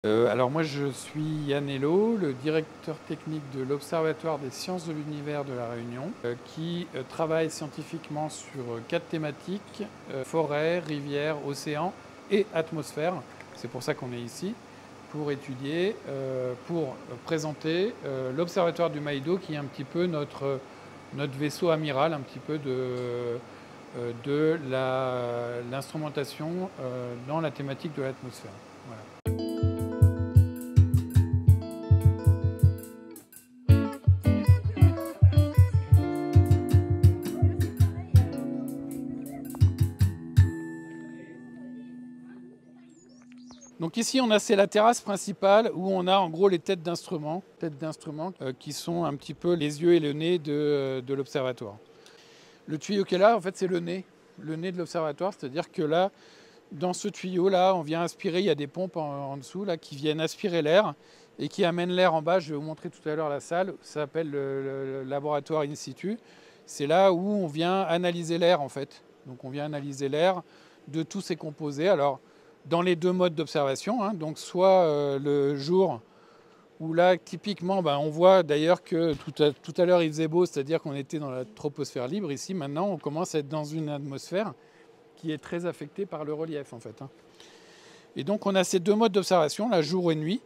Alors moi je suis Yann Hello, le directeur technique de l'Observatoire des sciences de l'univers de La Réunion, qui travaille scientifiquement sur 4 thématiques, forêt, rivière, océan et atmosphère. C'est pour ça qu'on est ici, pour étudier, pour présenter l'Observatoire du Maïdo, qui est un petit peu notre vaisseau amiral, un petit peu de l'instrumentation dans la thématique de l'atmosphère. Voilà. Donc ici, c'est la terrasse principale où on a en gros les têtes d'instruments qui sont un petit peu les yeux et le nez de l'observatoire. Le tuyau qui est là, en fait, c'est le nez de l'observatoire, c'est-à-dire que là, dans ce tuyau-là, on vient aspirer, il y a des pompes en dessous là, qui viennent aspirer l'air et qui amènent l'air en bas. Je vais vous montrer tout à l'heure la salle, ça s'appelle le laboratoire in situ. C'est là où on vient analyser l'air en fait. Donc on vient analyser l'air de tous ces composés. Alors, dans les deux modes d'observation, hein, donc soit le jour, où là, typiquement, on voit d'ailleurs que tout à l'heure il faisait beau, c'est-à-dire qu'on était dans la troposphère libre. Ici, maintenant, on commence à être dans une atmosphère qui est très affectée par le relief, en fait. Et donc, on a ces deux modes d'observation, la jour et nuit,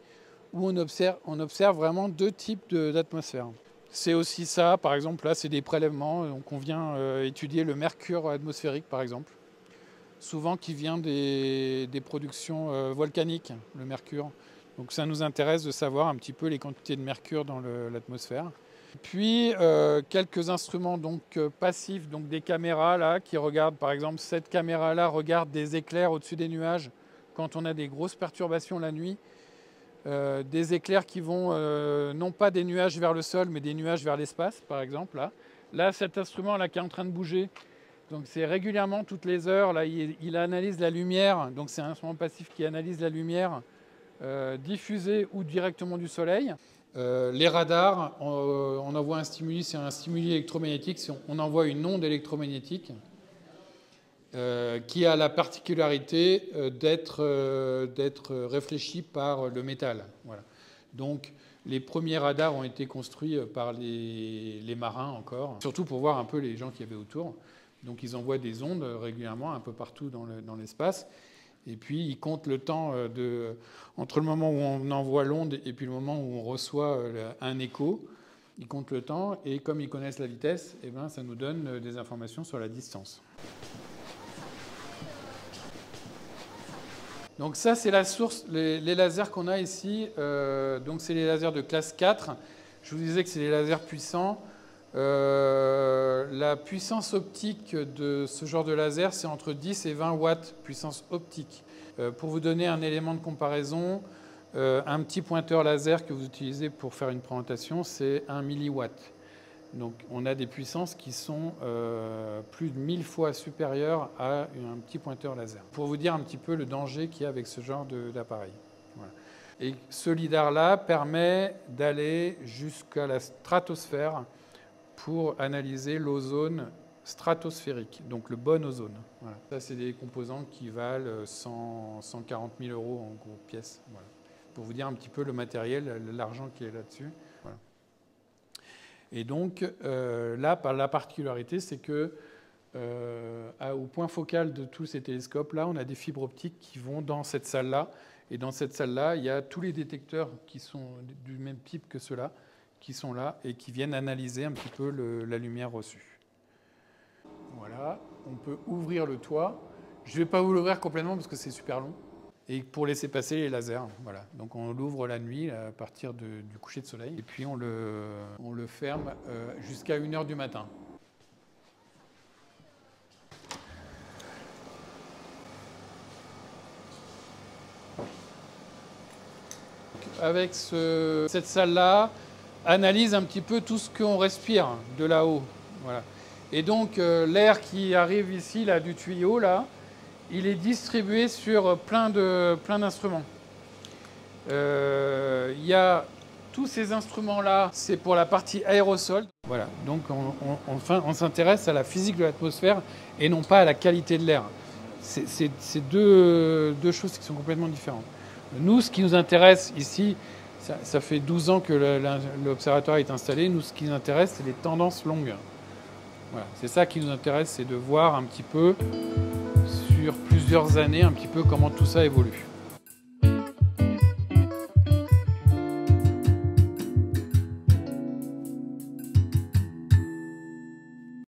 où on observe vraiment deux types d'atmosphère. C'est aussi ça, par exemple, là, c'est des prélèvements. Donc, on vient étudier le mercure atmosphérique, par exemple, souvent qui vient des productions volcaniques, le mercure. Donc ça nous intéresse de savoir un petit peu les quantités de mercure dans l'atmosphère. Puis quelques instruments passifs, donc des caméras là, qui regardent, par exemple, cette caméra-là regarde des éclairs au-dessus des nuages quand on a des grosses perturbations la nuit. Des éclairs qui vont non pas des nuages vers le sol, mais des nuages vers l'espace, par exemple. Là, cet instrument-là qui est en train de bouger, donc c'est régulièrement, toutes les heures, là, il analyse la lumière. Donc c'est un instrument passif qui analyse la lumière diffusée ou directement du soleil. Les radars, on envoie un stimuli, c'est un stimuli électromagnétique. On envoie une onde électromagnétique qui a la particularité d'être réfléchie par le métal. Voilà. Donc les premiers radars ont été construits par les marins encore, surtout pour voir un peu les gens qu'il y avait autour. Donc ils envoient des ondes régulièrement un peu partout dans l'espace. Et puis ils comptent le temps entre le moment où on envoie l'onde et puis le moment où on reçoit un écho. Ils comptent le temps et comme ils connaissent la vitesse, ça nous donne des informations sur la distance. Donc ça, c'est la source, les lasers qu'on a ici. Donc c'est les lasers de classe 4. Je vous disais que c'est des lasers puissants. La puissance optique de ce genre de laser, c'est entre 10 et 20 watts, puissance optique. Pour vous donner un élément de comparaison, un petit pointeur laser que vous utilisez pour faire une présentation, c'est 1 milliwatt. Donc on a des puissances qui sont plus de 1000 fois supérieures à un petit pointeur laser. Pour vous dire un petit peu le danger qu'il y a avec ce genre d'appareil. Voilà. Et ce lidar-là permet d'aller jusqu'à la stratosphère pour analyser l'ozone stratosphérique, donc le bon ozone. Voilà. Ça, c'est des composants qui valent 140 000 euros en gros pièces. Voilà. Pour vous dire un petit peu le matériel, l'argent qui est là-dessus. Voilà. Et donc, là, la particularité, c'est que au point focal de tous ces télescopes-là, on a des fibres optiques qui vont dans cette salle-là. Et dans cette salle-là, il y a tous les détecteurs qui sont du même type que ceux-là, qui sont là et qui viennent analyser un petit peu la lumière reçue. Voilà, on peut ouvrir le toit. Je ne vais pas vous l'ouvrir complètement parce que c'est super long. Et pour laisser passer les lasers, voilà. Donc on l'ouvre la nuit à partir du coucher de soleil et puis on le ferme jusqu'à 1h du matin. Avec cette salle-là, analyse un petit peu tout ce qu'on respire de là-haut. Voilà. Et donc l'air qui arrive ici, là, du tuyau, là, il est distribué sur plein d'instruments. Il y a tous ces instruments-là, c'est pour la partie aérosol. Voilà. Donc on s'intéresse à la physique de l'atmosphère et non pas à la qualité de l'air. C'est deux choses qui sont complètement différentes. Nous, ce qui nous intéresse ici, ça fait 12 ans que l'observatoire est installé. Nous, ce qui nous intéresse, c'est les tendances longues. Voilà, c'est ça qui nous intéresse, c'est de voir un petit peu, sur plusieurs années, un petit peu comment tout ça évolue.